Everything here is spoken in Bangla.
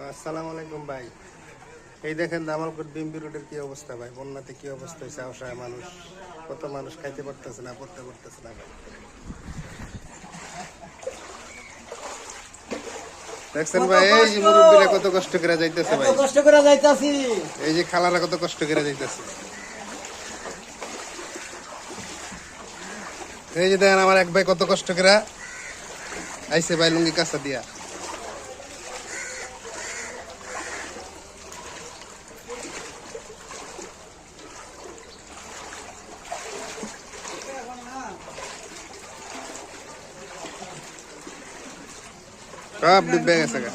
আসসালামু আলাইকুম ভাই। এই দেখেন জামালপুর বিএমপি রোডের কি অবস্থা ভাই, বন্যাতে কি অবস্থা হয়েছে, অসহায় মানুষ, কত মানুষ খাইতে পারতেছে না, পড়তে পারতেছে না ভাই। দেখছেন ভাই, এই যে মুরব্বীরা কত কষ্ট করে যাইতেছে ভাই, কষ্ট করে যাইতাছি। এই যে খালারা কত কষ্ট করে যাইতেছে। এই যে দেখেন আমার এক ভাই কত কষ্ট করে আইছে ভাই, লুঙ্গি কাঁচা দিয়া। সব ডুবে গেছে গা।